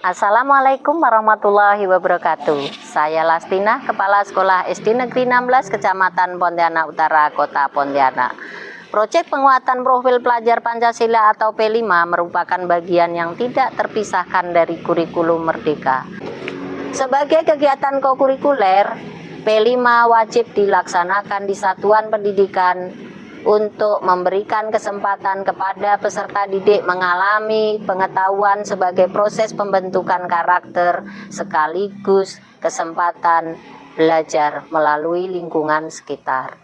Assalamualaikum warahmatullahi wabarakatuh. Saya Lastina, Kepala Sekolah SD Negeri 16 Kecamatan Pontianak Utara, Kota Pontianak. Proyek penguatan profil pelajar Pancasila atau P5 merupakan bagian yang tidak terpisahkan dari kurikulum Merdeka. Sebagai kegiatan kokurikuler, P5 wajib dilaksanakan di satuan pendidikan untuk memberikan kesempatan kepada peserta didik mengalami pengetahuan sebagai proses pembentukan karakter sekaligus kesempatan belajar melalui lingkungan sekitar.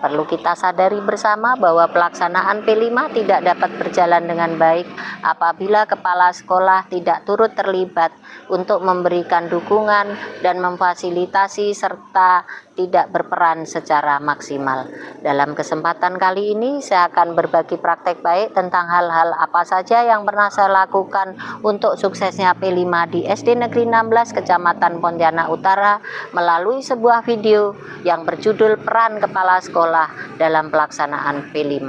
Perlu kita sadari bersama bahwa pelaksanaan P5 tidak dapat berjalan dengan baik apabila kepala sekolah tidak turut terlibat untuk memberikan dukungan dan memfasilitasi serta tidak berperan secara maksimal. Dalam kesempatan kali ini saya akan berbagi praktek baik tentang hal-hal apa saja yang pernah saya lakukan untuk suksesnya P5 di SD Negeri 16 Kecamatan Pontianak Utara melalui sebuah video yang berjudul Peran Kepala Sekolah dalam pelaksanaan P5.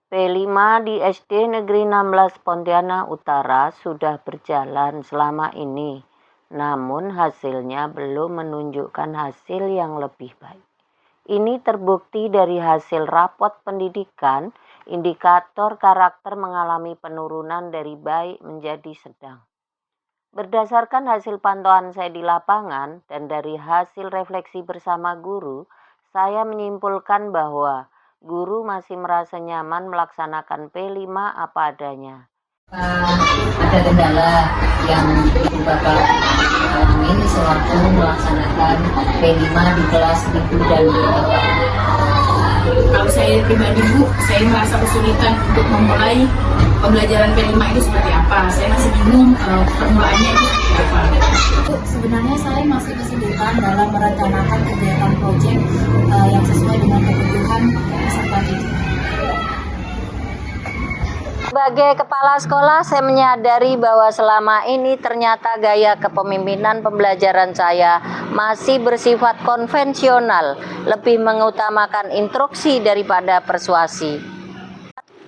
P5 di SD Negeri 16 Pontianak Utara sudah berjalan selama ini, namun hasilnya belum menunjukkan hasil yang lebih baik. Ini terbukti dari hasil rapot pendidikan, indikator karakter mengalami penurunan dari baik menjadi sedang. Berdasarkan hasil pantauan saya di lapangan dan dari hasil refleksi bersama guru, saya menyimpulkan bahwa guru masih merasa nyaman melaksanakan P5 apa adanya. Ada kendala yang Ibu Bapak alami sewaktu melaksanakan P5 di kelas Ibu dan Bapak? Kalau saya pribadi Bu, saya merasa kesulitan untuk memulai pembelajaran P5 itu seperti apa. Saya masih bingung permulaannya itu seperti apa. Sebenarnya saya masih kesulitan dalam merencanakan kegiatan proyek yang sesuai dengan kebutuhan peserta didik. Sebagai kepala sekolah, saya menyadari bahwa selama ini ternyata gaya kepemimpinan pembelajaran saya masih bersifat konvensional, lebih mengutamakan instruksi daripada persuasi.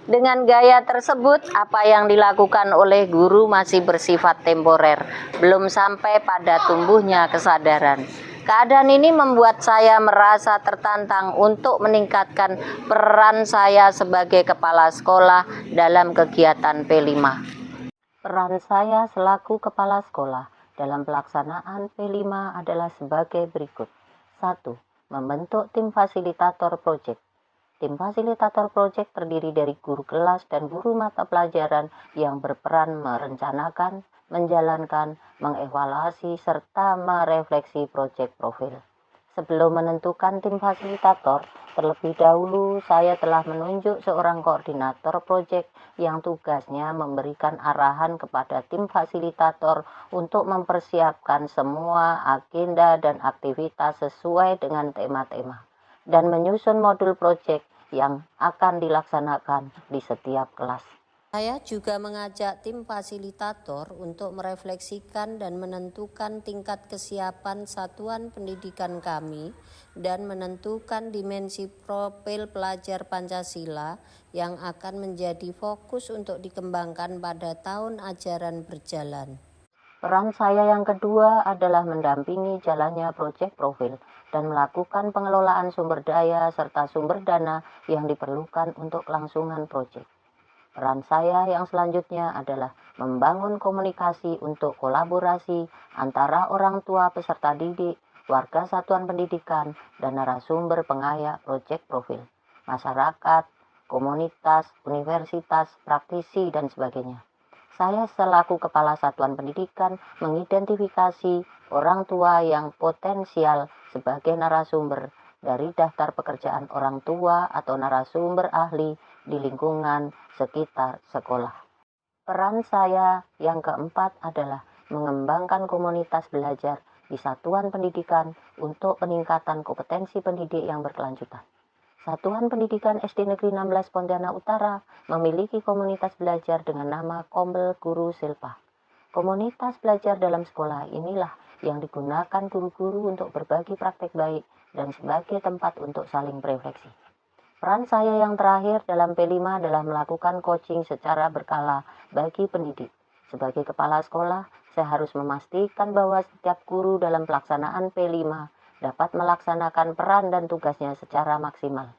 Dengan gaya tersebut, apa yang dilakukan oleh guru masih bersifat temporer, belum sampai pada tumbuhnya kesadaran. Keadaan ini membuat saya merasa tertantang untuk meningkatkan peran saya sebagai kepala sekolah dalam kegiatan P5. Peran saya selaku kepala sekolah dalam pelaksanaan P5 adalah sebagai berikut. 1. Membentuk tim fasilitator proyek. Tim fasilitator proyek terdiri dari guru kelas dan guru mata pelajaran yang berperan merencanakan, menjalankan, mengevaluasi, serta merefleksi proyek profil. Sebelum menentukan tim fasilitator, terlebih dahulu saya telah menunjuk seorang koordinator proyek yang tugasnya memberikan arahan kepada tim fasilitator untuk mempersiapkan semua agenda dan aktivitas sesuai dengan tema-tema dan menyusun modul proyek yang akan dilaksanakan di setiap kelas. Saya juga mengajak tim fasilitator untuk merefleksikan dan menentukan tingkat kesiapan satuan pendidikan kami dan menentukan dimensi profil pelajar Pancasila yang akan menjadi fokus untuk dikembangkan pada tahun ajaran berjalan. Peran saya yang kedua adalah mendampingi jalannya proyek profil dan melakukan pengelolaan sumber daya serta sumber dana yang diperlukan untuk kelangsungan proyek. Peran saya yang selanjutnya adalah membangun komunikasi untuk kolaborasi antara orang tua peserta didik, warga satuan pendidikan, dan narasumber pengayak proyek profil, masyarakat, komunitas, universitas, praktisi, dan sebagainya. Saya selaku kepala satuan pendidikan mengidentifikasi orang tua yang potensial sebagai narasumber dari daftar pekerjaan orang tua atau narasumber ahli di lingkungan sekitar sekolah. Peran saya yang keempat adalah mengembangkan komunitas belajar di satuan pendidikan untuk peningkatan kompetensi pendidik yang berkelanjutan. Satuan Pendidikan SD Negeri 16 Pontianak Utara memiliki komunitas belajar dengan nama Kombel Guru Silpa. Komunitas belajar dalam sekolah inilah yang digunakan guru-guru untuk berbagi praktek baik dan sebagai tempat untuk saling berefleksi. Peran saya yang terakhir dalam P5 adalah melakukan coaching secara berkala bagi pendidik. Sebagai kepala sekolah, saya harus memastikan bahwa setiap guru dalam pelaksanaan P5 dapat melaksanakan peran dan tugasnya secara maksimal.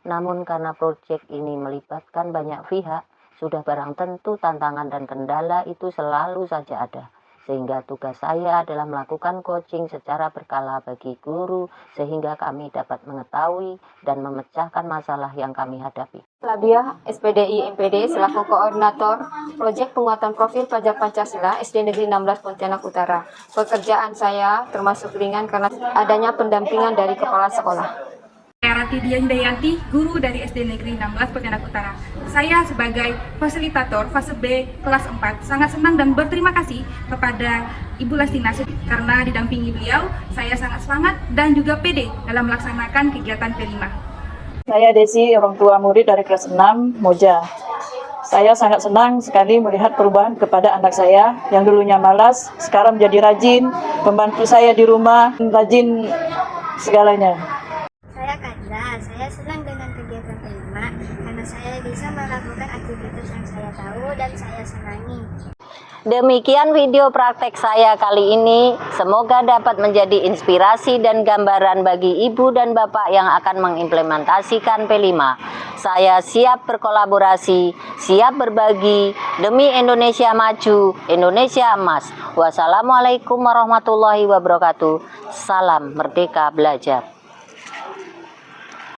Namun karena proyek ini melibatkan banyak pihak, sudah barang tentu tantangan dan kendala itu selalu saja ada. Sehingga tugas saya adalah melakukan coaching secara berkala bagi guru sehingga kami dapat mengetahui dan memecahkan masalah yang kami hadapi. Labiah, SPDI MPD selaku koordinator proyek penguatan profil pelajar Pancasila SD Negeri 16 Pontianak Utara. Pekerjaan saya termasuk ringan karena adanya pendampingan dari kepala sekolah. Saya Rati Dian Dayanti, guru dari SD Negeri 16 Pontianak Utara. Saya sebagai fasilitator fase B kelas 4 sangat senang dan berterima kasih kepada Ibu Lastina karena didampingi beliau, saya sangat semangat dan juga pede dalam melaksanakan kegiatan P5. Saya Desi, orang tua murid dari kelas 6 Moja. Saya sangat senang sekali melihat perubahan kepada anak saya yang dulunya malas, sekarang menjadi rajin, membantu saya di rumah, rajin segalanya. Saya Kandra, saya senang dengan kegiatan P5 karena saya bisa melakukan aktivitas yang saya tahu dan saya senangi. Demikian video praktek saya kali ini. Semoga dapat menjadi inspirasi dan gambaran bagi ibu dan bapak yang akan mengimplementasikan P5. Saya siap berkolaborasi, siap berbagi demi Indonesia maju, Indonesia emas. Wassalamualaikum warahmatullahi wabarakatuh. Salam Merdeka Belajar.